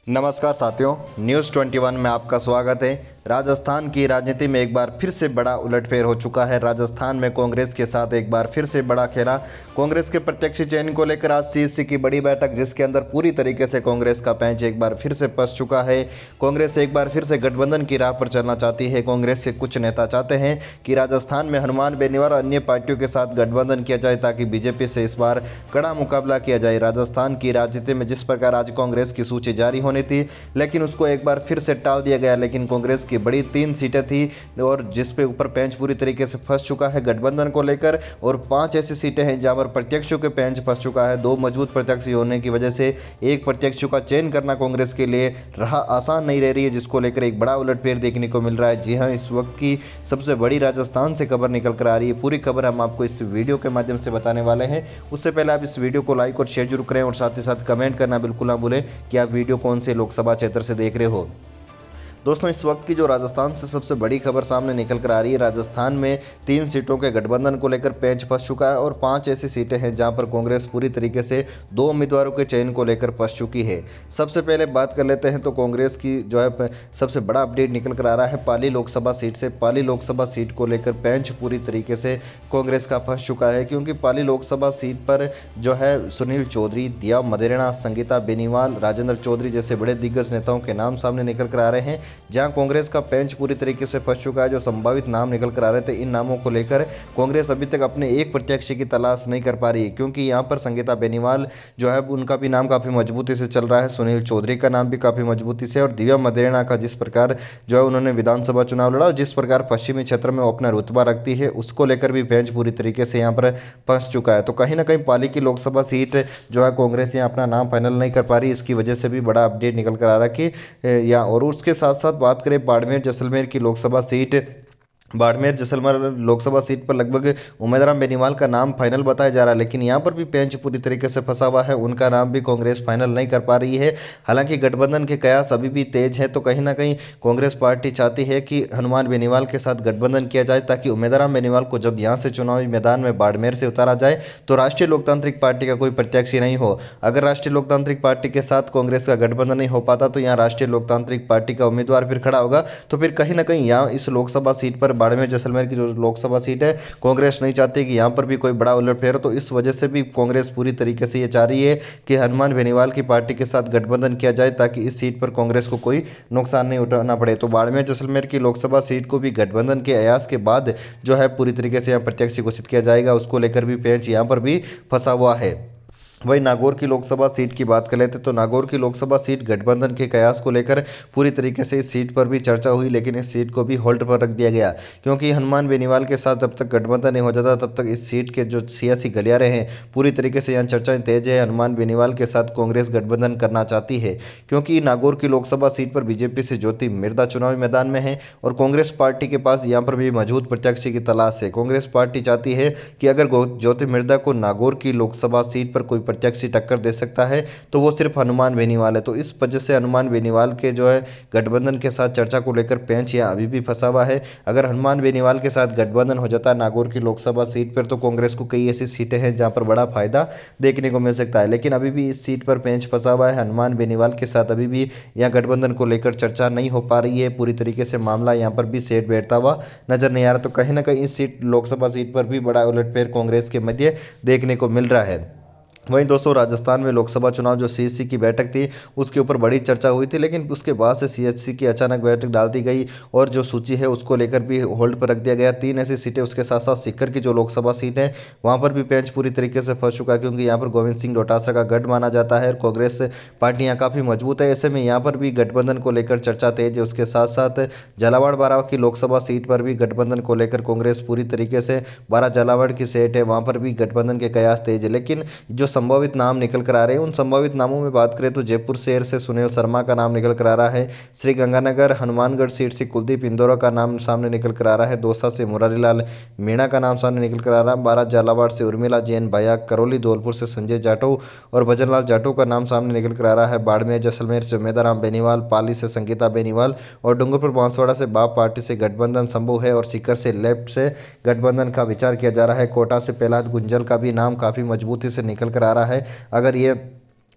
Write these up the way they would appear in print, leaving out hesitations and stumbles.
नमस्कार साथियों, न्यूज़ 21 में आपका स्वागत है। राजस्थान की राजनीति में एक बार फिर से बड़ा उलटफेर हो चुका है। राजस्थान में कांग्रेस के साथ एक बार फिर से बड़ा खेला। कांग्रेस के प्रत्याशी चयन को लेकर आज सीएससी की बड़ी बैठक, जिसके अंदर पूरी तरीके से कांग्रेस का पैंच एक बार फिर से फंस चुका है। कांग्रेस एक बार फिर से गठबंधन की राह पर चलना चाहती है। कांग्रेस के कुछ नेता चाहते हैं कि राजस्थान में हनुमान बेनीवाल और अन्य पार्टियों के साथ गठबंधन किया जाए ताकि बीजेपी से इस बार कड़ा मुकाबला किया जाए। राजस्थान की राजनीति में जिस प्रकार आज कांग्रेस की सूची जारी होनी थी, लेकिन उसको एक बार फिर से टाल दिया गया। लेकिन कांग्रेस की बड़ी 3 सीटें थी और जिस पे ऊपर पेंच पूरी तरीके से फंस चुका है गठबंधन को लेकर, और 5 ऐसी सीटें हैं जहां पर प्रत्याशियों के पेंच फंस चुका है। 2 मजबूत प्रत्याशी होने की वजह से एक प्रत्याशी का चयन करना कांग्रेस के लिए रहा आसान नहीं रह रही है, जिसको लेकर एक बड़ा उलटफेर देखने को मिल रहा है। जी हां, इस वक्त की सबसे बड़ी राजस्थान से खबर निकल कर आ रही है। पूरी खबर हम आपको इस वीडियो के माध्यम से बताने वाले हैं। उससे पहले आप इस वीडियो को लाइक और शेयर जरूर करें और साथ ही साथ कमेंट करना बिल्कुल ना भूलें कि आप वीडियो कौन से लोकसभा क्षेत्र से देख रहे हो। दोस्तों, इस वक्त की जो राजस्थान से सबसे बड़ी खबर सामने निकल कर आ रही है, राजस्थान में 3 सीटों के गठबंधन को लेकर पेंच फंस चुका है और 5 ऐसी सीटें हैं जहां पर कांग्रेस पूरी तरीके से 2 उम्मीदवारों के चयन को लेकर फंस चुकी है। सबसे पहले बात कर लेते हैं तो कांग्रेस की जो है सबसे बड़ा अपडेट निकल कर आ रहा है पाली लोकसभा सीट से। पाली लोकसभा सीट को लेकर पेंच पूरी तरीके से कांग्रेस का फंस चुका है, क्योंकि पाली लोकसभा सीट पर जो है सुनील चौधरी, दिया मदेरणा, संगीता बेनीवाल, राजेंद्र चौधरी जैसे बड़े दिग्गज नेताओं के नाम सामने निकल कर आ रहे हैं। जहां कांग्रेस का पेंच पूरी तरीके से फंस चुका है। जो संभावित नाम निकल कर आ रहे थे, इन नामों को लेकर कांग्रेस अभी तक अपने एक प्रत्याशी की तलाश नहीं कर पा रही है, क्योंकि यहां पर संगीता बेनीवाल जो है उनका भी नाम काफ़ी मजबूती से चल रहा है, सुनील चौधरी का नाम भी काफ़ी मजबूती से, और दिव्या मदेरणा का जिस प्रकार जो है उन्होंने विधानसभा चुनाव लड़ा और जिस प्रकार पश्चिमी क्षेत्र में अपना रुतबा रखती है, उसको लेकर भी पेंच पूरी तरीके से यहाँ पर फंस चुका है। तो कहीं ना कहीं पाली की लोकसभा सीट जो है कांग्रेस यहाँ अपना नाम फाइनल नहीं कर पा रही, इसकी वजह से भी बड़ा अपडेट निकल कर आ रहा है कि या और उसके साथ साथ बात करें बाड़मेर जैसलमेर की लोकसभा सीट, बाड़मेर जैसलमेर लोकसभा सीट पर लगभग उम्मीदवार बेनीवाल का नाम फाइनल बताया जा रहा है, लेकिन यहां पर भी पेंच पूरी तरीके से फंसा हुआ है। उनका नाम भी कांग्रेस फाइनल नहीं कर पा रही है। हालांकि गठबंधन के कयास अभी भी तेज है, तो कहीं ना कहीं कांग्रेस पार्टी चाहती है कि हनुमान बेनीवाल के साथ गठबंधन किया जाए ताकि उम्मीदवार बेनीवाल को जब यहां से चुनावी मैदान में बाड़मेर से उतारा जाए तो राष्ट्रीय लोकतांत्रिक पार्टी का कोई प्रत्याशी नहीं हो। अगर राष्ट्रीय लोकतांत्रिक पार्टी के साथ कांग्रेस का गठबंधन नहीं हो पाता तो यहाँ राष्ट्रीय लोकतांत्रिक पार्टी का उम्मीदवार फिर खड़ा होगा, तो फिर कहीं ना कहीं यहाँ इस लोकसभा सीट पर बाड़मेर जैसलमेर की जो लोकसभा सीट है, कांग्रेस नहीं चाहती कि यहां पर भी कोई बड़ा उलटफेर हो। तो इस वजह से भी कांग्रेस पूरी तरीके से ये चाह रही है कि हनुमान बेनीवाल की पार्टी के साथ गठबंधन किया जाए ताकि इस सीट पर कांग्रेस को कोई नुकसान नहीं उठाना पड़े। तो बाड़मेर जैसलमेर की लोकसभा सीट को भी गठबंधन के अयास के बाद जो है पूरी तरीके से यहाँ प्रत्याशी घोषित किया जाएगा, उसको लेकर भी पेंच यहाँ पर भी फंसा हुआ है। वही नागौर की लोकसभा सीट की बात कर लेते तो नागौर की लोकसभा सीट गठबंधन के कयास को लेकर पूरी तरीके से इस सीट पर भी चर्चा हुई, लेकिन इस सीट को भी होल्ड पर रख दिया गया, क्योंकि हनुमान बेनीवाल के साथ जब तक गठबंधन नहीं हो जाता तब तक इस सीट के जो सियासी गलियारे हैं पूरी तरीके से यहाँ चर्चाएं तेज है। हनुमान बेनीवाल के साथ कांग्रेस गठबंधन करना चाहती है, क्योंकि नागौर की लोकसभा सीट पर बीजेपी से ज्योति मिर्धा चुनावी मैदान में है और कांग्रेस पार्टी के पास यहाँ पर भी मजबूत प्रत्याशी की तलाश है। कांग्रेस पार्टी चाहती है कि अगर ज्योति मिर्धा को नागौर की लोकसभा सीट पर कोई प्रत्याशी टक्कर दे सकता है तो वो सिर्फ हनुमान बेनीवाल है। तो इस वजह से हनुमान बेनीवाल के जो है गठबंधन के साथ चर्चा को लेकर पेंच यहाँ अभी भी फंसा हुआ है। अगर हनुमान बेनीवाल के साथ गठबंधन हो जाता है नागौर की लोकसभा सीट पर तो कांग्रेस को कई ऐसी सीटें हैं जहां पर बड़ा फायदा देखने को मिल सकता है, लेकिन अभी भी इस सीट पर पेंच फंसा हुआ है। हनुमान बेनीवाल के साथ अभी भी यहाँ गठबंधन को लेकर चर्चा नहीं हो पा रही है, पूरी तरीके से मामला यहाँ पर भी सेट बैठता हुआ नजर नहीं आ रहा। तो कहीं ना कहीं इस सीट लोकसभा सीट पर भी बड़ा उलटफेर कांग्रेस के मध्य देखने को मिल रहा है। वहीं दोस्तों, राजस्थान में लोकसभा चुनाव जो सीएचसी की बैठक थी उसके ऊपर बड़ी चर्चा हुई थी, लेकिन उसके बाद से सीएचसी की अचानक बैठक डाल दी गई और जो सूची है उसको लेकर भी होल्ड पर रख दिया गया। 3 ऐसी सीटें, उसके साथ साथ सीकर की जो लोकसभा सीट है वहां पर भी पेंच पूरी तरीके से फंस चुका है, क्योंकि यहाँ पर गोविंद सिंह डोटासरा का गढ़ माना जाता है और कांग्रेस पार्टी यहाँ काफ़ी मजबूत है। ऐसे में यहाँ पर भी गठबंधन को लेकर चर्चा तेज है। उसके साथ साथ झालावाड़ बारां की लोकसभा सीट पर भी गठबंधन को लेकर कांग्रेस पूरी तरीके से, बारां झालावाड़ की सीट है वहां पर भी गठबंधन के कयास तेज है। लेकिन जो संभावित नाम निकल कर आ रहे हैं उन संभावित नामों में बात करें तो जयपुर शहर से सुनील शर्मा का नाम निकल कर आ रहा है, श्री गंगानगर हनुमानगढ़ सीट से कुलदीप इंदौरा का नाम सामने निकल कर आ रहा है, दौसा से मुरारीलाल मीणा का नाम सामने निकल कर आ रहा है, बारां झालावाड़ से उर्मिला जैन भाया, करौली धौलपुर से संजय जाटव और भजनलाल जाटव का नाम सामने निकल कर आ रहा है, बाड़मेर जैसलमेर से उम्मीदवार बेनीवाल, पाली से संगीता बेनीवाल और डूंगरपुर बांसवाड़ा से बाप पार्टी से गठबंधन संभव है और सीकर से लेफ्ट से गठबंधन का विचार किया जा रहा है। कोटा से प्रहलाद गुंजल का भी नाम काफ़ी मजबूती से निकल कर आ रहा है। अगर ये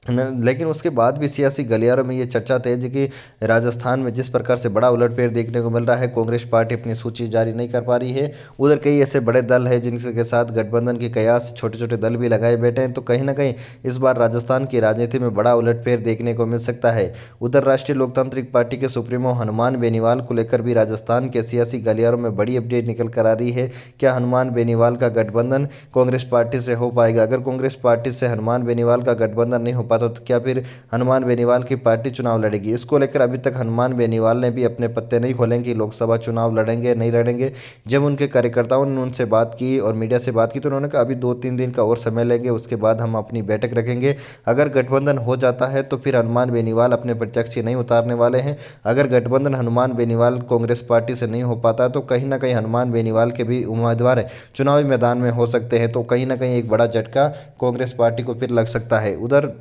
लेकिन उसके बाद भी सियासी गलियारों में ये चर्चा तेज है कि राजस्थान में जिस प्रकार से बड़ा उलटफेर देखने को मिल रहा है, कांग्रेस पार्टी अपनी सूची जारी नहीं कर पा रही है। उधर कई ऐसे बड़े दल हैं जिनके साथ गठबंधन के कयास छोटे छोटे दल भी लगाए बैठे हैं, तो कहीं ना कहीं इस बार राजस्थान की राजनीति में बड़ा उलटफेर देखने को मिल सकता है। उधर राष्ट्रीय लोकतांत्रिक पार्टी के सुप्रीमो हनुमान बेनीवाल को लेकर भी राजस्थान के सियासी गलियारों में बड़ी अपडेट निकल कर आ रही है। क्या हनुमान बेनीवाल का गठबंधन कांग्रेस पार्टी से हो पाएगा? अगर कांग्रेस पार्टी से हनुमान बेनीवाल का गठबंधन नहीं हो पाता तो क्या फिर हनुमान बेनीवाल की पार्टी चुनाव लड़ेगी? इसको लेकर अभी तक हनुमान बेनीवाल ने भी अपने पत्ते नहीं खोले कि लोकसभा चुनाव लड़ेंगे नहीं लड़ेंगे। जब उनके कार्यकर्ताओं ने उनसे बात की और मीडिया से बात की तो उन्होंने कहा अभी 2-3 दिन का और समय लेंगे, उसके बाद हम अपनी बैठक रखेंगे। अगर गठबंधन हो जाता है तो फिर हनुमान बेनीवाल अपने प्रत्याशी नहीं उतारने वाले हैं। अगर गठबंधन हनुमान बेनीवाल कांग्रेस पार्टी से नहीं हो पाता तो कहीं ना कहीं हनुमान बेनीवाल के भी उम्मीदवार चुनावी मैदान में हो सकते हैं, तो कहीं ना कहीं एक बड़ा झटका कांग्रेस पार्टी को फिर लग सकता है। उधर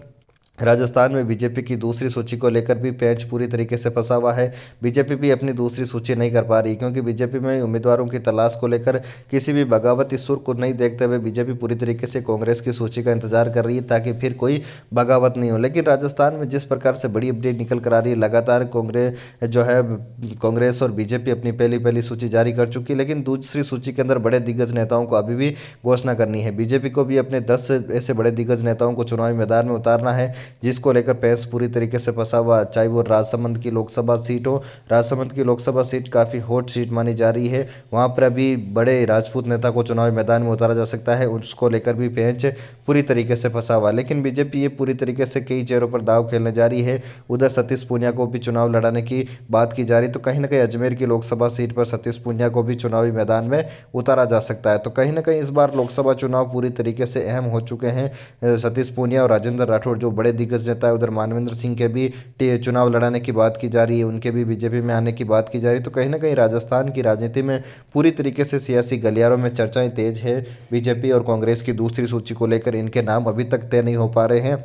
राजस्थान में बीजेपी की दूसरी सूची को लेकर भी पेंच पूरी तरीके से फंसा हुआ है। बीजेपी भी अपनी दूसरी सूची नहीं कर पा रही, क्योंकि बीजेपी में उम्मीदवारों की तलाश को लेकर किसी भी बगावती सुर को नहीं देखते हुए बीजेपी पूरी तरीके से कांग्रेस की सूची का इंतजार कर रही है ताकि फिर कोई बगावत नहीं हो। लेकिन राजस्थान में जिस प्रकार से बड़ी अपडेट निकल कर आ रही है, लगातार कांग्रेस और बीजेपी अपनी पहली सूची जारी कर चुकी है, लेकिन दूसरी सूची के अंदर बड़े दिग्गज नेताओं को अभी भी घोषणा करनी है। बीजेपी को भी अपने 10 ऐसे बड़े दिग्गज नेताओं को चुनावी मैदान में उतारना है, जिसको लेकर पेंच पूरी तरीके से फंसा हुआ। चाहे वो राजसमंद की लोकसभा सीट हो, राजसमंद की लोकसभा सीट काफ़ी हॉट सीट मानी जा रही है। वहाँ पर अभी बड़े राजपूत नेता को चुनावी मैदान में उतारा जा सकता है, उसको लेकर भी पेंच पूरी तरीके से फंसा हुआ। लेकिन बीजेपी ये पूरी तरीके से कई चेहरों पर दाव खेलने जा रही है। उधर सतीश पूनिया को भी चुनाव लड़ाने की बात की जा रही, तो कहीं ना कहीं अजमेर की लोकसभा सीट पर सतीश पूनिया को भी चुनावी मैदान में उतारा जा सकता है। तो कहीं ना कहीं इस बार लोकसभा चुनाव पूरी तरीके से अहम हो चुके हैं। सतीश पूनिया और राजेंद्र राठौड़ जो बड़े दिग्गज नेता है, उधर मानवेंद्र सिंह के भी चुनाव लड़ाने की बात की जा रही है, उनके भी बीजेपी में आने की बात की जा रही है। तो कहीं ना कहीं राजस्थान की राजनीति में पूरी तरीके से सियासी गलियारों में चर्चाएं तेज है। बीजेपी और कांग्रेस की दूसरी सूची को लेकर इनके नाम अभी तक तय नहीं हो पा रहे हैं।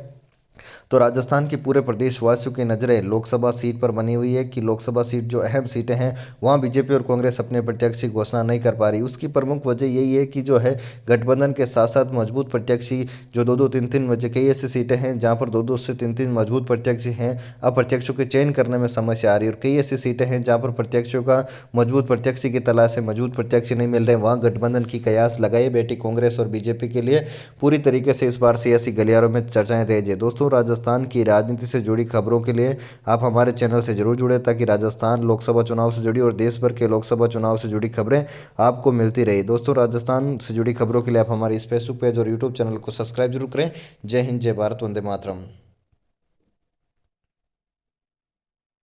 तो राजस्थान की पूरे प्रदेशवासियों की नज़रें लोकसभा सीट पर बनी हुई है कि लोकसभा सीट जो अहम सीटें हैं वहां बीजेपी और कांग्रेस अपने प्रत्याशी घोषणा नहीं कर पा रही। उसकी प्रमुख वजह यही है कि जो है गठबंधन के साथ साथ मजबूत प्रत्याशी जो 2-2, 3-3 वजह कई ऐसी सीटें हैं जहां पर 2-2 से 3-3 मजबूत प्रत्याशी हैं, अब प्रत्याशियों के चयन करने में समस्या आ रही है। और कई ऐसी सीटें हैं जहां पर प्रत्याशियों का मजबूत प्रत्याशी की तलाश है, मजबूत प्रत्याशी नहीं मिल रहे, वहां गठबंधन की कयास लगाई बैठी कांग्रेस और बीजेपी के लिए। पूरी तरीके से इस बार सियासी गलियारों में चर्चाएं तेज है। दोस्तों, राजस्थान की राजनीति से जुड़ी खबरों के लिए आप हमारे चैनल से जरूर जुड़े, ताकि राजस्थान लोकसभा चुनाव से जुड़ी और देश भर के लोकसभा चुनाव से जुड़ी खबरें आपको मिलती रही। दोस्तों, राजस्थान से जुड़ी खबरों के लिए आप हमारे इस फेसबुक पेज और यूट्यूब चैनल को सब्सक्राइब जरूर करें। जय हिंद, जय भारत, वंदे मातरम।